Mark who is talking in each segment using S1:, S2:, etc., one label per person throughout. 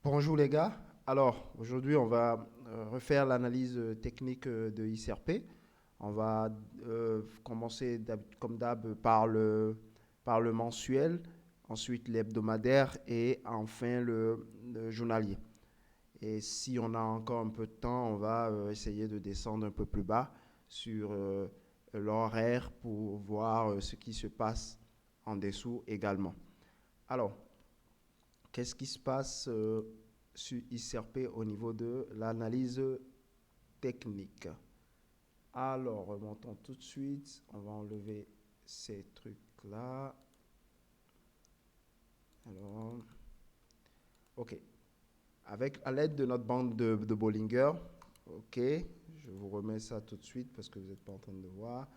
S1: Bonjour les gars. Alors, aujourd'hui, on va refaire l'analyse technique de ICRP. On va commencer comme d'hab par le mensuel, ensuite l'hebdomadaire et enfin le journalier. Et si on a encore un peu de temps, on va essayer de descendre un peu plus bas sur l'horaire pour voir ce qui se passe en dessous également. Alors, qu'est-ce qui se passe sur ICRP au niveau de l'analyse technique? Alors, remontons tout de suite. On va enlever ces trucs-là. Alors, OK. À l'aide de notre bande de Bollinger, OK, je vous remets ça tout de suite parce que vous n'êtes pas en train de voir.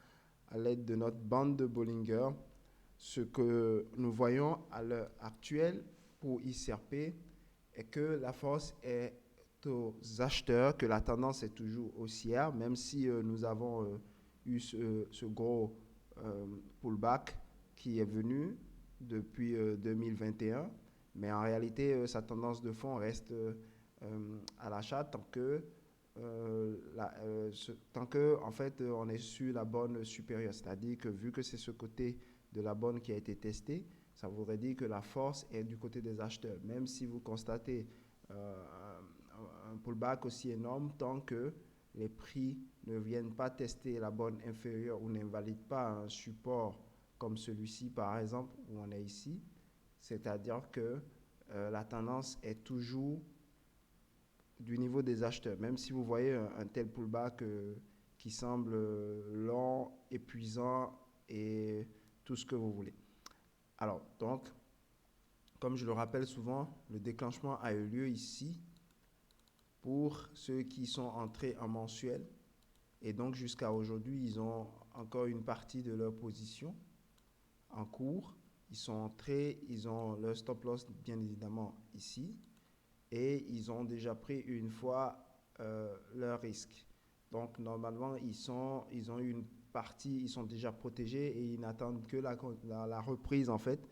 S1: À l'aide de notre bande de Bollinger, ce que nous voyons à l'heure actuelle pour ICRP est que la force est aux acheteurs, que la tendance est toujours haussière, même si nous avons eu ce gros pullback qui est venu depuis 2021. Mais en réalité, sa tendance de fond reste à l'achat tant que en fait, on est sur la bonne supérieure. C'est-à-dire que vu que c'est ce côté de la bonne qui a été testé, ça voudrait dire que la force est du côté des acheteurs. Même si vous constatez un pullback aussi énorme, tant que les prix ne viennent pas tester la bonne inférieure ou n'invalident pas un support comme celui-ci, par exemple, où on est ici, c'est-à-dire que la tendance est toujours du niveau des acheteurs. Même si vous voyez un tel pullback qui semble lent, épuisant et tout ce que vous voulez. Alors, donc, comme je le rappelle souvent, le déclenchement a eu lieu ici pour ceux qui sont entrés en mensuel. Et donc, jusqu'à aujourd'hui, ils ont encore une partie de leur position en cours. Ils sont entrés, ils ont leur stop loss, bien évidemment, ici. Et ils ont déjà pris une fois leur risque. Donc, normalement, ils ont une partie, ils sont déjà protégés et ils n'attendent que la reprise, en fait,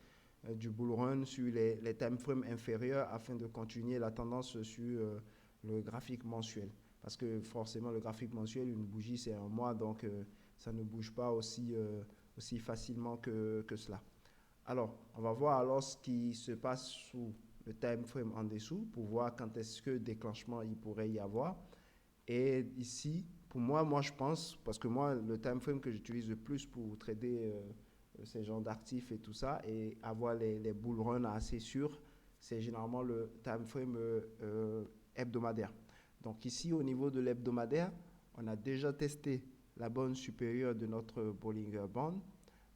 S1: du bull run sur les time frames inférieurs afin de continuer la tendance sur le graphique mensuel. Parce que forcément, le graphique mensuel, une bougie, c'est un mois, donc ça ne bouge pas aussi facilement que cela. Alors, on va voir alors ce qui se passe sous le time frame en dessous pour voir quand est-ce que déclenchement il pourrait y avoir. Et ici, pour moi je pense, parce que moi, le time frame que j'utilise le plus pour trader ces genres d'actifs et tout ça, et avoir les bull runs assez sûrs, c'est généralement le time frame hebdomadaire. Donc ici, au niveau de l'hebdomadaire, on a déjà testé la bonne supérieure de notre Bollinger Band.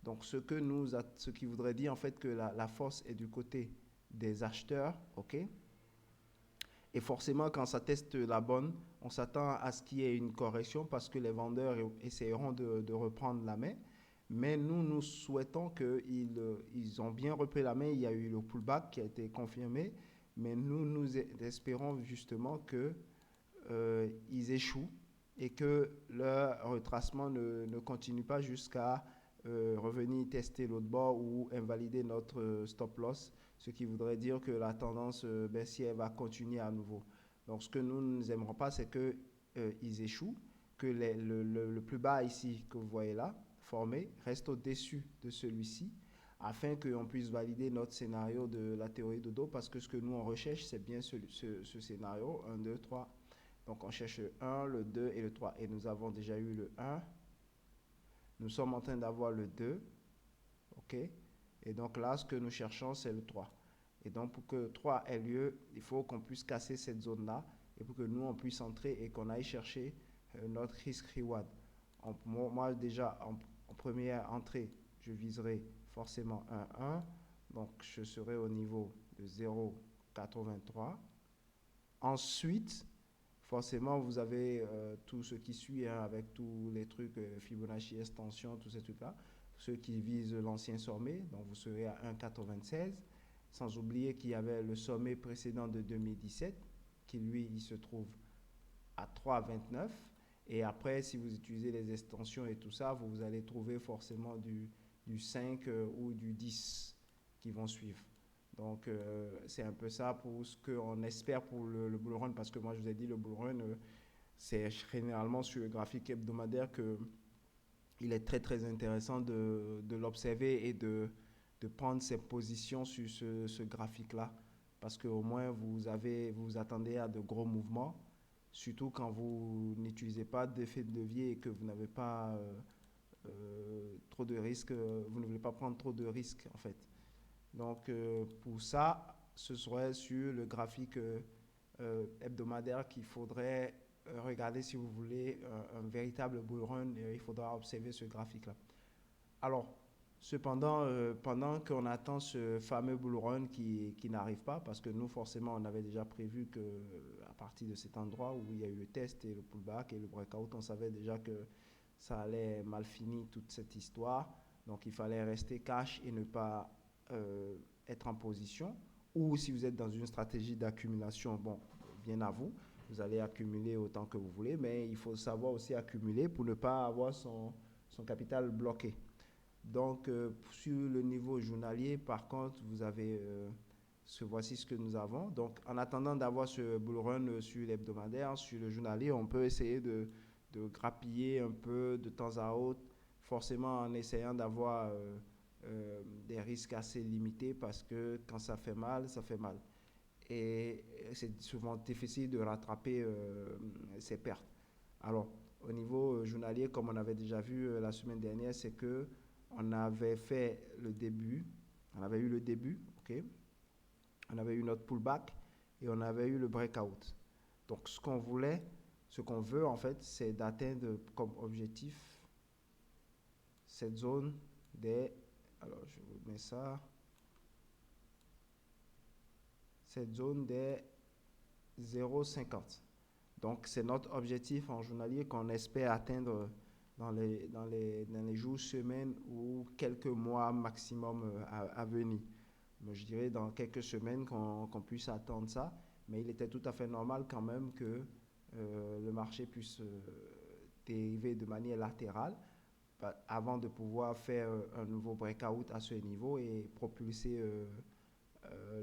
S1: Donc ce qui voudrait dire en fait que la force est du côté des acheteurs, ok. Et forcément, quand ça teste la bonne, on s'attend à ce qu'il y ait une correction parce que les vendeurs essaieront de reprendre la main. Mais nous souhaitons qu'ils ont bien repris la main. Il y a eu le pullback qui a été confirmé. Mais nous espérons justement qu'ils échouent et que leur retracement ne continue pas jusqu'à revenir tester l'autre bord ou invalider notre stop loss, ce qui voudrait dire que la tendance baissière va continuer à nouveau. Donc ce que nous n'aimerons pas, c'est qu'ils échouent, que le plus bas ici que vous voyez là, formé, reste au-dessus de celui-ci, afin qu'on puisse valider notre scénario de la théorie de Dodo, parce que ce que nous on recherche, c'est bien ce scénario, 1, 2, 3. Donc on cherche le 1, le 2 et le 3. Et nous avons déjà eu le 1. Nous sommes en train d'avoir le 2. OK? Et donc là, ce que nous cherchons, c'est le 3. Et donc pour que le 3 ait lieu, il faut qu'on puisse casser cette zone-là. Et pour que nous, on puisse entrer et qu'on aille chercher notre risk-reward. Moi, déjà, en première entrée, je viserai forcément un 1. Donc je serai au niveau de 0,83. Ensuite, forcément, vous avez tout ce qui suit hein, avec tous les trucs Fibonacci, extension, tous ces trucs-là. Ceux qui visent l'ancien sommet, donc vous serez à 1,96. Sans oublier qu'il y avait le sommet précédent de 2017, qui lui, il se trouve à 3,29. Et après, si vous utilisez les extensions et tout ça, vous allez trouver forcément du 5 ou du 10 qui vont suivre. Donc, c'est un peu ça pour ce qu'on espère pour le bull run, parce que moi, je vous ai dit, le bull run, c'est généralement sur le graphique hebdomadaire que il est très, très intéressant de l'observer et de prendre ses positions sur ce graphique-là. Parce qu'au moins, vous vous attendez à de gros mouvements, surtout quand vous n'utilisez pas d'effet de levier et que vous n'avez pas trop de risques, vous ne voulez pas prendre trop de risques, en fait. Donc, pour ça, ce serait sur le graphique hebdomadaire qu'il faudrait regarder si vous voulez un véritable bull run. Il faudra observer ce graphique-là. Alors, cependant, pendant qu'on attend ce fameux bull run qui n'arrive pas, parce que nous, forcément, on avait déjà prévu que à partir de cet endroit où il y a eu le test et le pullback et le breakout, on savait déjà que ça allait mal finir toute cette histoire. Donc, il fallait rester cash et ne pas être en position. Ou si vous êtes dans une stratégie d'accumulation, bon, bien à vous, vous allez accumuler autant que vous voulez, mais il faut savoir aussi accumuler pour ne pas avoir son capital bloqué. Donc, sur le niveau journalier, par contre, vous avez voici ce que nous avons. Donc, en attendant d'avoir ce bull run sur l'hebdomadaire, sur le journalier, on peut essayer de grappiller un peu de temps à autre, forcément en essayant d'avoir des risques assez limités parce que quand ça fait mal, ça fait mal. Et c'est souvent difficile de rattraper ces pertes. Alors, au niveau journalier, comme on avait déjà vu la semaine dernière, c'est que on avait fait le début, on avait eu le début, ok, on avait eu notre pullback et on avait eu le breakout. Donc, ce qu'on veut en fait, c'est d'atteindre comme objectif cette zone des, alors je vous mets ça, cette zone des 0,50. Donc, c'est notre objectif en journalier qu'on espère atteindre dans les jours, semaines ou quelques mois maximum à venir. Mais je dirais dans quelques semaines qu'on puisse attendre ça. Mais il était tout à fait normal quand même que le marché puisse dériver de manière latérale avant de pouvoir faire un nouveau breakout à ce niveau et propulser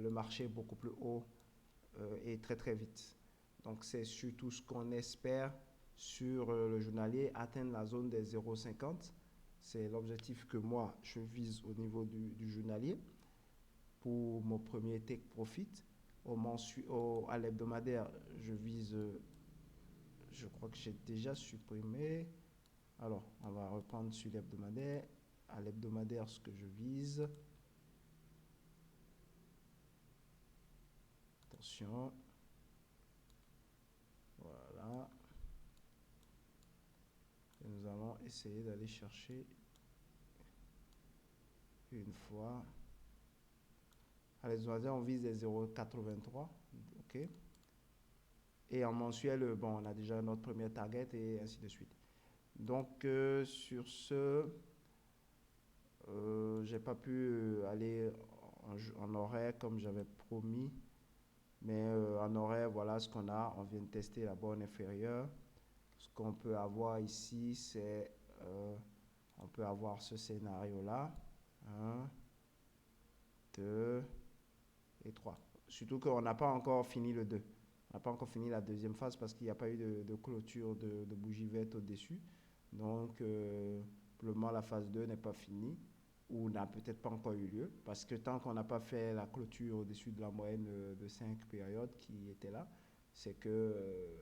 S1: le marché beaucoup plus haut et très très vite. Donc c'est surtout ce qu'on espère sur le journalier, atteindre la zone des 0,50. C'est l'objectif que moi je vise au niveau du journalier pour mon premier take profit. À l'hebdomadaire, je vise, je crois que j'ai déjà supprimé. Alors, on va reprendre sur l'hebdomadaire. À l'hebdomadaire, ce que je vise. Attention. Voilà. Et nous allons essayer d'aller chercher une fois. À l'hebdomadaire, on vise les 0,83. OK. Et en mensuel, bon, on a déjà notre premier target et ainsi de suite. Donc, sur ce, j'ai pas pu aller en horaire comme j'avais promis. Mais en horaire, voilà ce qu'on a. On vient de tester la borne inférieure. Ce qu'on peut avoir ici, c'est on peut avoir ce scénario-là. 1, 2 et 3. Surtout qu'on n'a pas encore fini le 2. On n'a pas encore fini la deuxième phase parce qu'il n'y a pas eu de clôture de bougie verte au-dessus. Donc, pour le moment, la phase 2 n'est pas finie ou n'a peut-être pas encore eu lieu parce que tant qu'on n'a pas fait la clôture au-dessus de la moyenne de 5 périodes qui était là, c'est que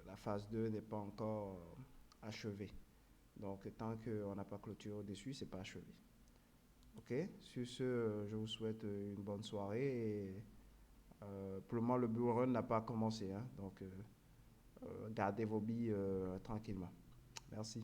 S1: la phase 2 n'est pas encore achevée. Donc, tant qu'on n'a pas clôture au-dessus, c'est pas achevé. Ok, sur ce, je vous souhaite une bonne soirée et pour le moment, le bull run n'a pas commencé, hein, donc gardez vos billes tranquillement. Merci.